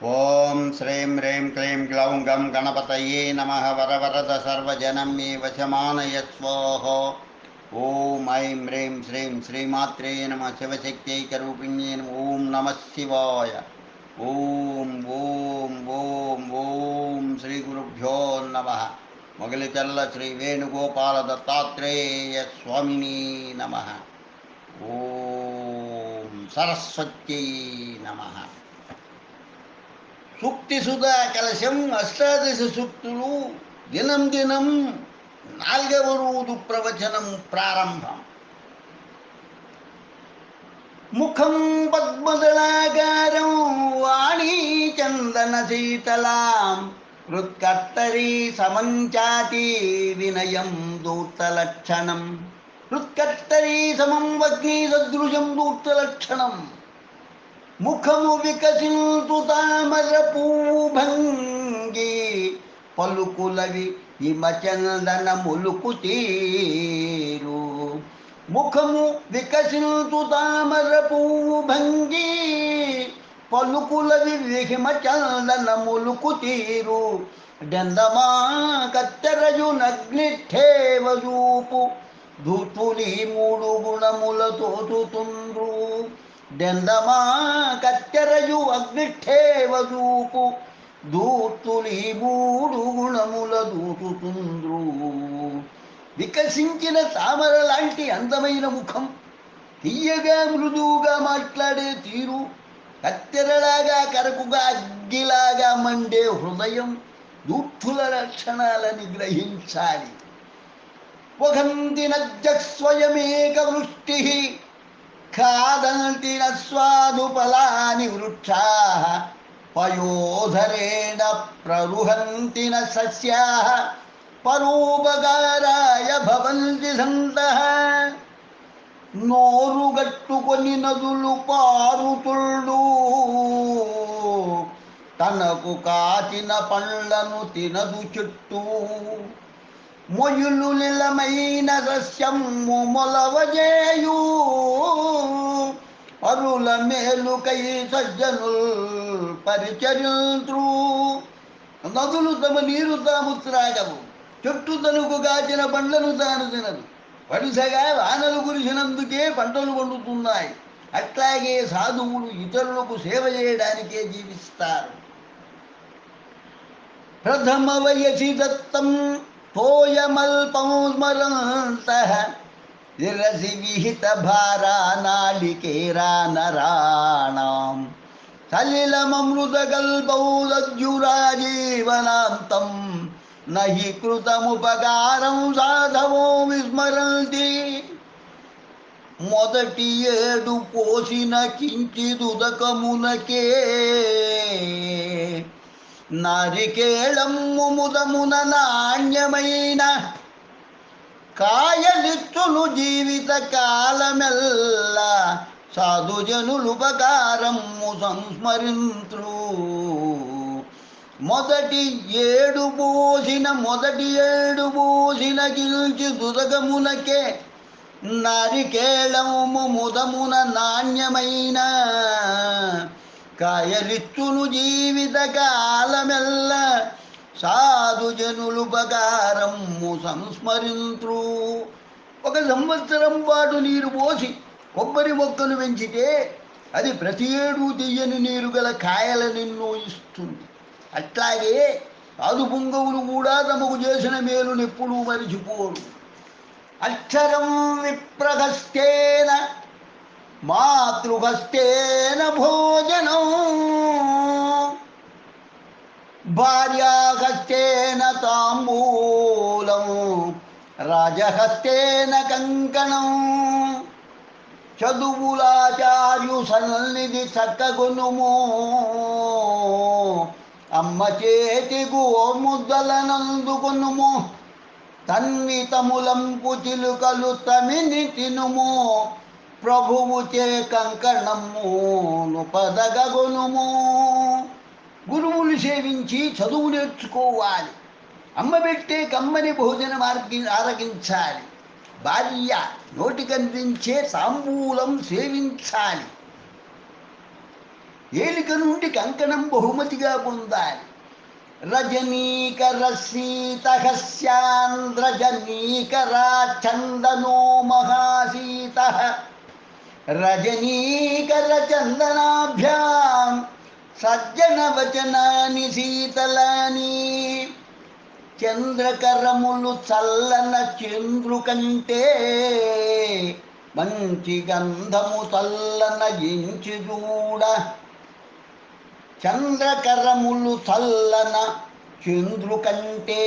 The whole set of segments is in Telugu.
ఓం శ్రీం హ్రీం క్లీం గ్లౌం గం గణపతయే నమః వరవరద సర్వజనం మే వశమానయ స్వాహ. ఓం ఐం హ్రీం శ్రీం శ్రీమాత్రే నమః శివశక్త్యైకరూపిణ్యే నమః. ఓం నమః శివాయ. ఓం ఓం ఓం ఓం శ్రీ గురుభ్యో నమః. మొగలిచెల్ల శ్రీ వేణుగోపాల దత్తాత్రేయ స్వామిని నమః. ఓం సరస్వత్యై నమః. సూక్తి సుధా కలశం అష్టాదశ సూక్తులు దినం దినం 4వ రోజు ప్రవచనం ప్రారంభం. ముఖం పద్మదళాకారం వాణీ చందన శీతలాం హృత్కర్తరీ సమంచాతి వినయం దూర్తలక్షణం. హృత్కర్తరీ సమం వగ్ని సదృశం దూర్తలక్షణం. ముఖము వికసింతు తామర పూభంగి పలుకులవి హిమచందన ములుకు తీరు. ముఖము వికసింతు తామర పూభంగి పలుకులవి హిమచందన ములుకు తీరు. డందమా కత్తెరయు నగ్నిఠేవ చూపు ధూతులి 3 గుణములతో తుండ్రు. డెందమా కత్తెరయు అగ్నిఠేవ చూపు దూర్తులి 3 గుణముల దూతుతుండ్రు. వికసించిన తామర లాంటి అందమైన ముఖం, తీయగా మృదువుగా మాట్లాడే తీరు, కత్తెరలాగా కరకుగా అగ్గిలాగా మండే హృదయం, దూర్తుల లక్షణాలని గ్రహించాలి. వహంతి నజ్జస్వయమేక వృష్టి ఖాదంతి నస్వాదుఫలాని వృక్షాః పయోధరేణ ప్రరుహంతి న సస్యాః పరోపకారాయ భవంతి సంతః. నోరు గట్టుకొని నదులు పారుతుళ్ళు, తనకు కాచిన పండ్లను తినదు చెట్టు. మొయులు నిలమైన సస్యము మొలవజేయు, పరుల మేలుకై సజ్జనుల్ పరిచరింత్రు. నదులు తమ నీరు తాము త్రాగవు, చెట్టు తనకు కాచిన పండ్లను తాను తినదు. వరుసగా వానలు కురిసినందుకే పంటలు పండుతున్నాయి. అట్లాగే సాధువులు ఇతరులకు సేవ చేయడానికే జీవిస్తారు. ప్రథమ వయసి దత్తం తోయమల్పం స్మరంతః విరసి విహిత భారా నాళికేరా నరాణాం. సలిలమమృతకల్పౌ దద్యురాజీవనాంతం నహి కృతముపకారం సాధవో విస్మరంతి. మొదటి 7 పోసిన కించిదుదకమునకే నారికేళము ముదమున నాణ్యమైన కాయలిచ్చును జీవిత కాలమెల్లా. సాధుజనులుపకారము సంస్మరింత్రు. మొదటి 7 పోసిన గిల్చి దుదకమునకే నారికేళము ముదమున నాణ్యమైన కాయలిచ్చును జీవిత కాలమెల్ల. సాధుజనులుపకారము సంస్మరింత్రు. 1 సంవత్సరం పాటు నీరు పోసి కొబ్బరి మొక్కను పెంచితే అది ప్రతి 7 తీయని నీరు గల కాయల నిన్ను ఇస్తుంది. అట్లాగే సాధు పుంగవులు కూడా తమకు చేసిన మేలునెప్పుడూ మరిచిపోరు. అక్షరం విప్రహస్తేన మాతృహస్తేన భోజనం, భార్యాహస్తేన తాంబూలం, రాజహస్తేన కంకణం. చదువులాచార్యు సన్నిధి చక్కగొనుము, అమ్మ చేతి గోముద్దలనందుకొనుము. తన్వితములంపు చిలుకలు తమిని తినుము, ప్రభువు చే కంకణమును పదగొనుము. గురువులు సేవించి చదువు నేర్చుకోవాలి. అమ్మ పెట్టే కమ్మని భోజనం ఆరగించాలి. భార్య నోటికందించే తాంబూలం సేవించాలి. ఏలిక నుండి కంకణం బహుమతిగా పొందాలి. రజనీకరసీతఃస్యాన్ రజనీకరాచందనో మహాసీతః రజనీకరచందనాభ్యాం సజ్జనవచనాని శీతలాని. చంద్రకరములు చల్లన చంద్రు కంటే మంచి గంధము చల్లన ఇంచి చూడ. చంద్రకరములు చల్లన చంద్రు కంటే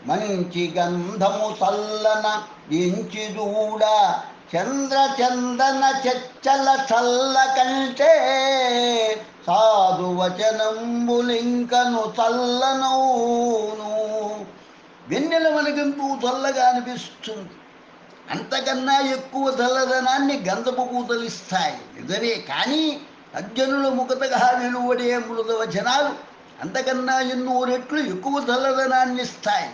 మంచి గంధము చల్లన ఇంచి చూడ. చంద్రచందన చచ్చల చల్ల కంటే సాధు వచనంబులింకను చల్లనవును. వెన్నెల మనకెంతో చల్లగా అనిపిస్తుంది. అంతకన్నా ఎక్కువ చల్లదనాన్ని గంధపు పూతలిస్తాయి నిజమే. కానీ సజ్జనుల ముఖతగా వెలువడే మృద వచనాలు అంతకన్నా ఎన్నో రెట్లు ఎక్కువ చల్లదనాన్ని ఇస్తాయి.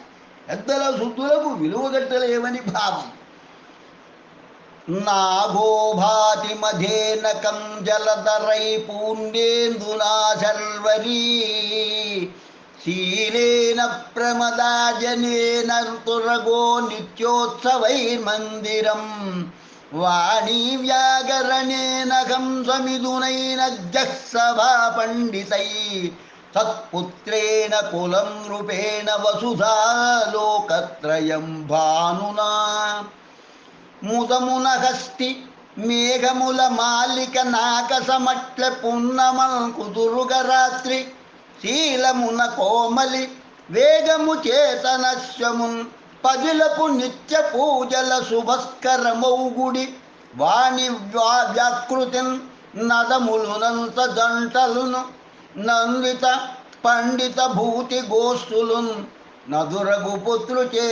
పెద్దల శుద్ధులకు విలువగట్టలేమని భావం. నాగోభాతి మధేనకం జలధరై పూర్ణేందునా శర్వరీ. శీలేన ప్రమదాజనేన ఋతురగో నిత్యోత్సవైర్మందిరం. వాణీ వ్యాకరణేన హంసమిథునైన జఃసభా పండితై. తత్పుత్రేణ కులం రూపేణ వసుధా లోకత్రయం భానునా. ముదమున హస్తి మేఘముల మాలిక నాకసమట్ల పున్నమల్ కుదురుగ రాత్రి. శీలమున కోమలి వేగము చేతనశ్యమున్ పదిలపు నిత్య పూజల శుభస్కరమౌగుడి. వాణి వ్యాకృతిన్ నదములునంత జంటలును నందిత పండిత భూతి గోష్ఠులున్. నదురగు పుత్రుచే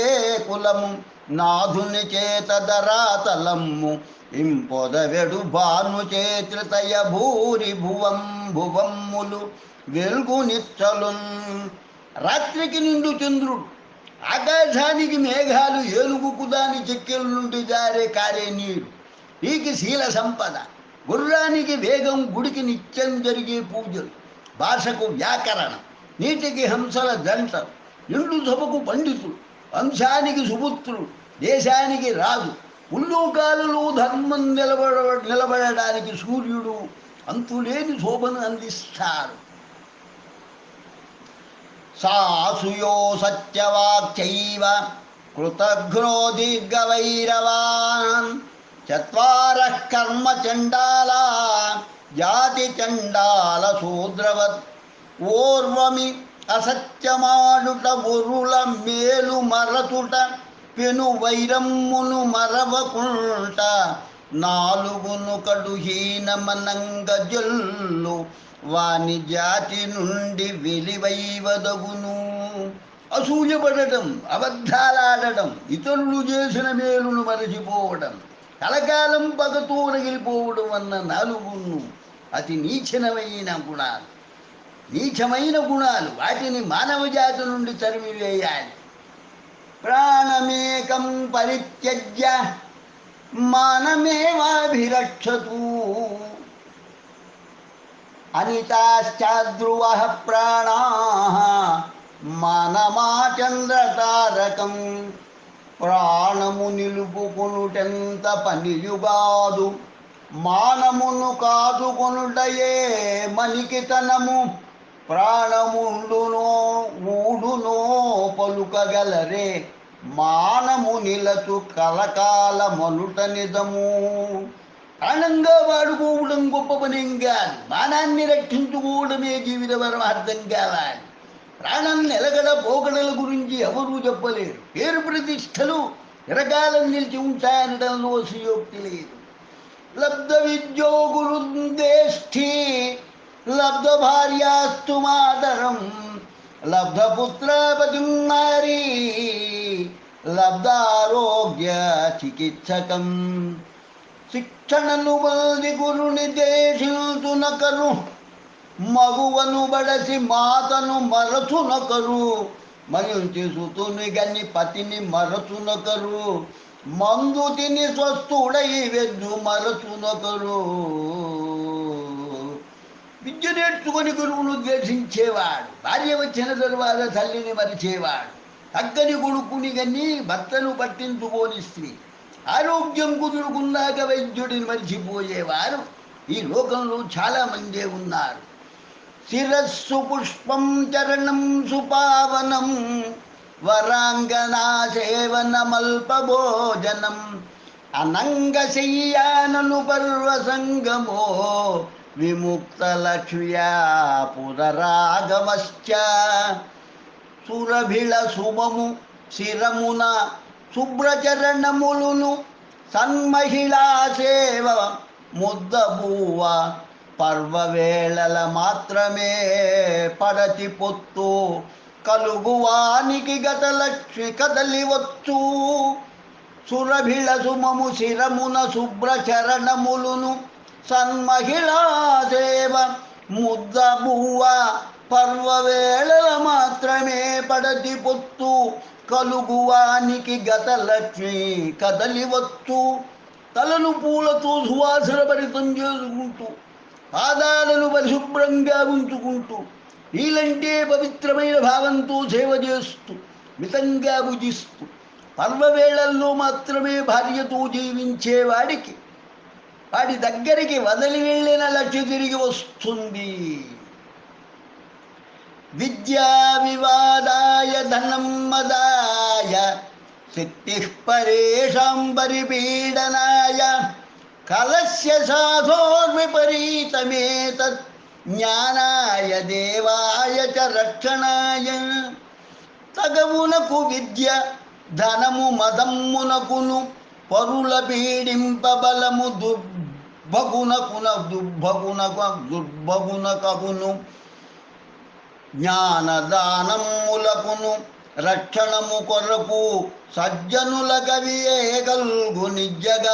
కులము నాధుని చేత ధరాతలమ్ము. ఇంపొదవెడు భాను చేత్రితయ భూరి భువం భువమ్ములు వెలుగు నిచ్చలున్. రాత్రికి నిండు చంద్రుడు, ఆకాశానికి మేఘాలు, ఏనుగుకు దాని చెక్కెల నుండి జారే కారే నీరు. ఈకి శీల సంపద, గుర్రానికి వేగం, గుడికి నిత్యం జరిగే పూజలు, భాషకు వ్యాకరణం, నీటికి హంసల జంటలు, నిండు సభకు పండితులు, వంశానికి సుపుత్రుడు, దేశానికి రాజు, ఉల్లోకాలలో ధర్మం నిలబడడానికి సూర్యుడు అంతులేని శోభను అందిస్తాడు. సాసుయో సత్యవాక్చైవ కృతఘ్నో దీర్ఘవైరవాన్. చత్వారః కర్మ చండాలా జాతి చండాల శూద్రవత్. ఓర్వమి అసత్యమాడుట ఒరుల మేలు మరచుట. పెను వైరమ్మును మరవకుంట. నాలుగును కడుహీనమనంగ జల్లు. వాని జాతి నుండి వెలివైవదగును. అసూయపడటం, అబద్ధాలాడటం, ఇతరులు చేసిన మేలును మరచిపోవడం, కలకాలం పగతో రగిలిపోవడం అన్న నాలుగును అతి నీచమైన గుణాలు. వాటిని మానవ జాతి నుండి తరిమివేయాలి. ప్రాణమేకం పరిత్యజ్య మానమేవాభిరక్షతు. అనితాశ్చాద్రువః ప్రాణాః మానమాచంద్రతారకం. ప్రాణము నిలుపుకొనుటెంత పనియుగాదు. మానమును కాదుకొనుటయే మనికితనము. ప్రాణముండునో ఊడునో పలుకగలరే. మానము నిలచు కలకాల మనుట నిజము. ప్రాణంగా వాడుకోవడం గొప్ప పనేం కాదు. మానాన్ని రక్షించుకోవడమే జీవిత పరమార్థం కావాలి. ప్రాణం నిలకడ పోకడల గురించి ఎవరూ చెప్పలేరు. పేరు ప్రతిష్టలు చిరకాలం నిలిచి ఉంటాయనడంలో అతిశయోక్తి లేదు. లబ్ధ విద్యోగురుందేష్ఠి లబ్ధ భార్యాస్తు మాతరం. లబ్ధ పుత్రపతిం నారీ లబ్ధారోగ్య చికిత్సకం. శిక్షణను బల్ది గురుని దేశిల్తునకరు. మగువను బడసి మాతను మరచునకరు. మంచి సుతుని గని పతిని మరచునకరు. మందు తిని స్వస్థుడై వెద్దు మరచునకరు. విద్య నేర్చుకొని గురువును ద్వేషించేవాడు, భార్య వచ్చిన తరువాత తల్లిని మరిచేవాడు, తగ్గని కొడుకుని గని భర్తను పట్టించుకోని స్త్రీ, ఆరోగ్యం కుదురుకున్నాక వైద్యుడిని మరిచిపోయేవారు ఈ లోకంలో చాలామందే ఉన్నారు. శిరస్సు పుష్పం చరణం సుపావనం వరాంగనా సేవనమల్పభోజనం అనంగశయ్యానను పర్వసంగమో విముక్తలక్ష్మ్యా పునరాగమశ్చ సురభిళ సుమము శిరమున శుభ్రచరణములును సన్మహిళా సేవ ముద్దబూవ పర్వవేళల మాత్రమే పడతి పొత్తు కలుగువానికి గతలక్ష్మి కదలివచ్చు. సురభిళ సుమము శిరమున శుభ్రచరణములును సన్మహిళా సేవ ముద్దబూవ పర్వవేళల మాత్రమే పడతి పొత్తు కలుగువానికి గతలక్ష్మి కదలివచ్చు. తలను పూలతో సువాసన భరితం చేసుకుంటూ పాదాలను పరిశుభ్రంగా ఉంచుకుంటూ వీలంటే పవిత్రమైన భావంతో సేవ చేస్తూ మితంగా భుజిస్తూ పర్వవేళల్లో మాత్రమే భార్యతో జీవించేవాడికి వాడి దగ్గరికి వదిలి వెళ్ళిన లక్ష్య తిరిగి వస్తుంది. విద్యా వివాదాయ ధనం మదాయ శక్తి పరేషాం పరిపీడనాయ కలస్య సాధోర్విపరీతమేతత్ జ్ఞానాయ దేవాయ చ రక్షణాయ. తగవునకు విద్య ధనము మదమ్మునకును పరుల పీడింపబలము దుర్భగునకగును జ్ఞానదానములకును రక్షణము కొరకు సజ్జనుల కవియే కల్గు నిజగాన.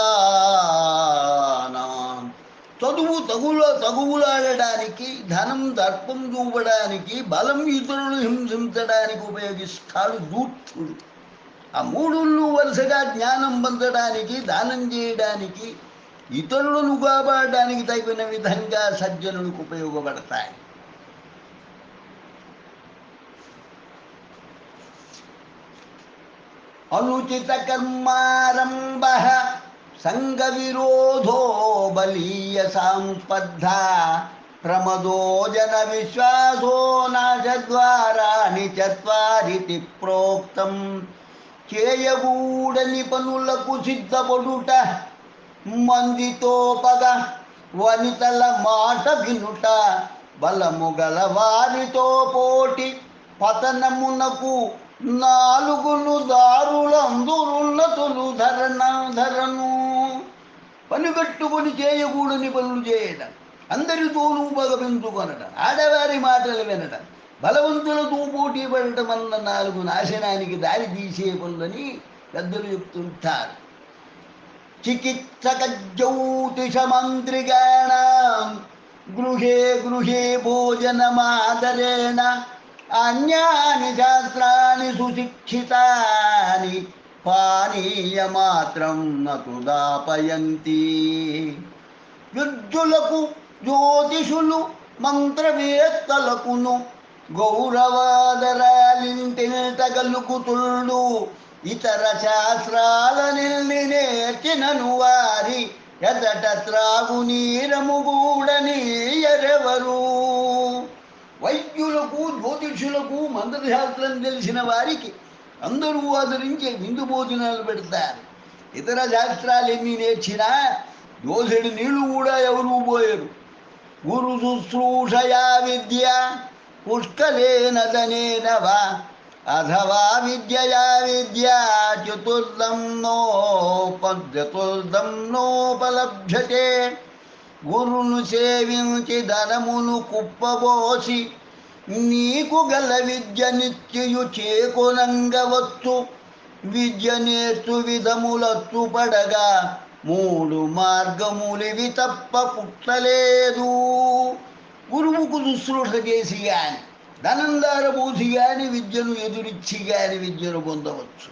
చదువు తగువులాడడానికి, ధనం దర్పం చూపడానికి, బలం ఇతరులు హింసించడానికి ఉపయోగిస్తాడు దూర్తుడు. ఆ మూడుళ్ళు వరుసగా జ్ఞానం పొందడానికి, దానం చేయడానికి, ఇతరులను కాపాడడానికి తగిన విధంగా సజ్జనులకు ఉపయోగపడతాయి. అనుచిత కర్మారంభ సంగ విరోధో బలీయ సంస్పర్ధ ప్రమదో జన విశ్వాసో నాశద్వారాణి చత్వారితి ప్రోక్తం. చేయగూడని పనులకు సిద్ధపడుట, మందితో పగ వనితల మాట వినుట, బలము గల వారితో పోటీ, పతనమునకు నాలుగును దారులందురున్నతులు ధరను. పని కట్టుకొని చేయకూడని పనులు చేయడం, అందరితోనూ పగ పెంచుకొనడం, ఆడవారి మాటలు వినడం, బలవంతులతో పోటీ పడటం అన్న నాలుగు నాశనానికి దారి తీసే పనులని పెద్దలు చెప్తుంటారు. చికిత్సక జ్యోతిషమంత్రిగాణం గృహే గృహే భోజనమాదరేణ అన్యాని శాస్త్రాన్ని సుశిక్షితాని పానీయమాత్రం నతుదాపయంతి. యుద్ధులకు జ్యోతిషులు మంత్రవేత్తలకును గౌరవాదరాలింటిని తగలుకుతుళ్ళు, ఇతర శాస్త్రాలని నేర్చినను వారి ఎదట త్రాగు నీరము గూడనీయరెవరు. వైద్యులకు, జ్యోతిషులకు, మంత్రశాస్త్రం తెలిసిన వారికి అందరూ ఆదరించే విందు భోజనాలు పెడతారు. ఇతర శాస్త్రాలు ఎన్ని నేర్చినా దోసెడు నీళ్లు కూడా ఎవరూ పోయరు. గురు శుశ్రూషయా విద్య పుష్కలేన ధనేన వా అథవా విద్యయా విద్యా చతుర్థం నోపలభ్యతే. గురును సేవించి ధనమును కుప్పబోసి నీకు గల విద్య నిత్యయు చేకొనంగవచ్చు. విద్య నేర్చు విధములత్తు పడగా మూడు మార్గములివి తప్ప పుట్టలేదు. గురువుకు శుశ్రూష చేసి గాని, ధనం దారబోసి గాని, విద్యను ఎదురిచ్చి గాని విద్యను పొందవచ్చు.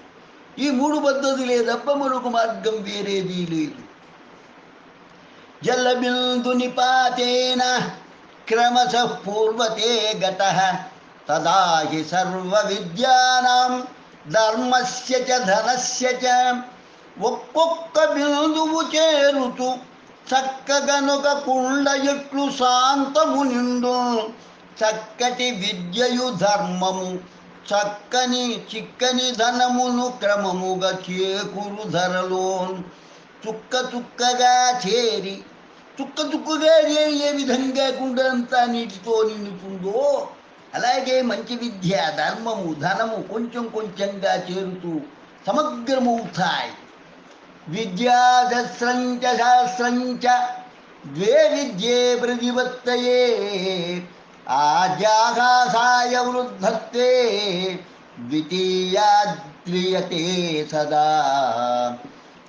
ఈ మూడు పద్ధతులే తప్ప మరొక మార్గం వేరేదీ లేదు. జలబిందు నిపాతేన క్రమశః పూర్వతే గతః తదా హి సర్వ విద్యానాం ధర్మస్య చ ధనస్య చ ఒక్కొక్క బిందువు చేరుతూ చక్కగనుక కుండ ఎట్లు శాంతము నిండు చక్కటి విద్యయు ధర్మము చక్కని చిక్కని ధనమును క్రమముగా చేకూరు ధరలోన్ చుక్క చుక్కగా చేరి చుక్క చుక్కగా ఏ విధంగా కుండంతా నీటితో నిండుతుందో అలాగే మంచి విద్య ధర్మము ధనము కొంచెం కొంచెంగా చేరుతూ సమగ్రమవుతాయి. విద్యాశస్త్రంచ శాస్త్రంచ ద్వే విద్యే ప్రతిపత్తయే ఆజాహాసాయ వృద్ధత్వే ద్వితీయాద్రియతే సదా.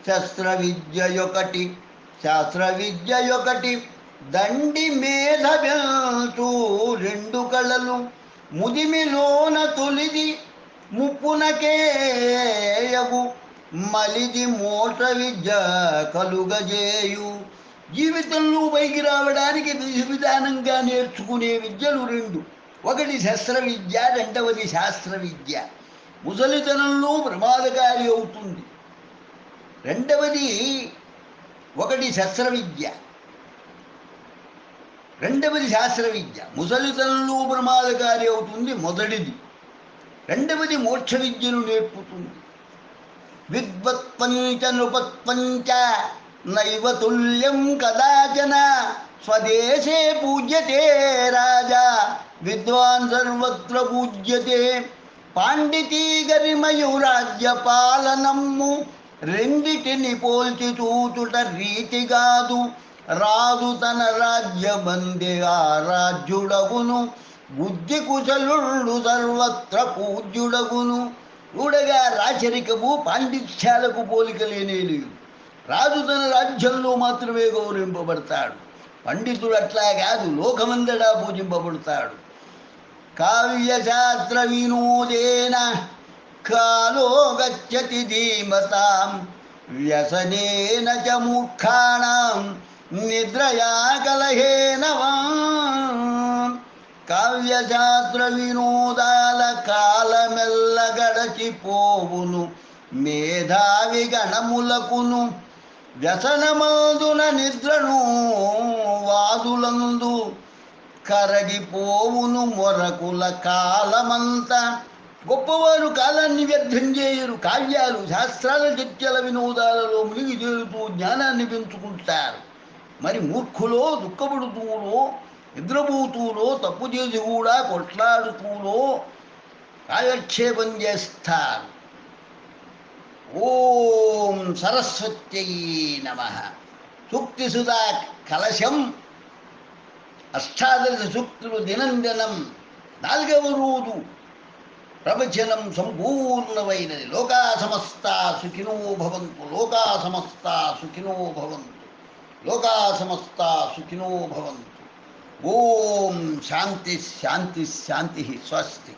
శాస్త్రవిద్యయొకటి దండి మేధవెంతూ రెండు కళలు ముదిమిలోన తొలిది ముప్పునకేయగు మలిది మోట విద్య కలుగజేయు. జీవితంలో పైకి రావడానికి విధి విధానంగా నేర్చుకునే విద్యలు రెండు. ఒకటి శస్త్ర విద్య, రెండవది శాస్త్ర విద్య. ముసలితనంలో ప్రమాదకారి అవుతుంది. ఒకటి శస్త్ర విద్య, రెండవది శాస్త్ర విద్య. ముసలితనంలో ప్రమాదకారి అవుతుంది మొదటిది. రెండవది మోక్ష విద్యను నేర్పుతుంది. విద్వత్పంచ నృపత్పంచ నైవ తుల్యం కదాచన స్వదేశే పూజ్యతే రాజా విద్వాన్ సర్వత్ర పూజ్యతే. పాండితీ గరిమయు రాజ్యపాలనమ్ము రెండిటిని పోల్చి చూచుట రీతిగాదు. రాజు తన రాజ్యమందే ఆ రాజ్యుడగును బుద్ధి కుశలుడు సర్వత్ర పూజ్యుడగును. చూడగా రాచరికము పాండిత్యాలకు పోలిక లేనే లేదు. రాజు తన రాజ్యంలో మాత్రమే గౌరవింపబడతాడు. పండితుడు అట్లా కాదు, లోకమందడా పూజింపబడతాడు. కావ్యశాస్త్ర వినోదేన కాలో గచ్చతి ధీమతాం వ్యసనేన చ మూర్ఖాణాం నిద్రయా కలహేన వా. కావ్యశాస్త్ర వినోదాల కాలమెల్ల గడచిపోవును మేధావి గణములకును. వ్యసనమందున నిద్రను వాదులందు కరగిపోవును మొరకుల కాలమంతా. గొప్పవారు కాలాన్ని వ్యర్థం చేయరు. కావ్యాలు శాస్త్రాల చర్చల వినోదాలలో మునిగి తేలుతూ జ్ఞానాన్ని పెంచుకుంటారు. మరి మూర్ఖులో దుఃఖపడుతూనో నిద్రపోతూనో తప్పు చేసి కూడా కొట్లాడుతూనో కాలక్షేపం చేస్తారు. ఓం సరస్వత్యై నమః. సూక్తిసుధా కలశం అష్టాదశ సూక్తులు దినం 4వ రోజు ప్రవచనం సంపూర్ణమైనది. లోకా సమస్తా సుఖినో భవంతు, లోకా సమస్తా సుఖినో భవంతు, లోకా సమస్తా సుఖినో భవంతు. ఓం శాంతి శాంతి శాంతి. స్వస్తి.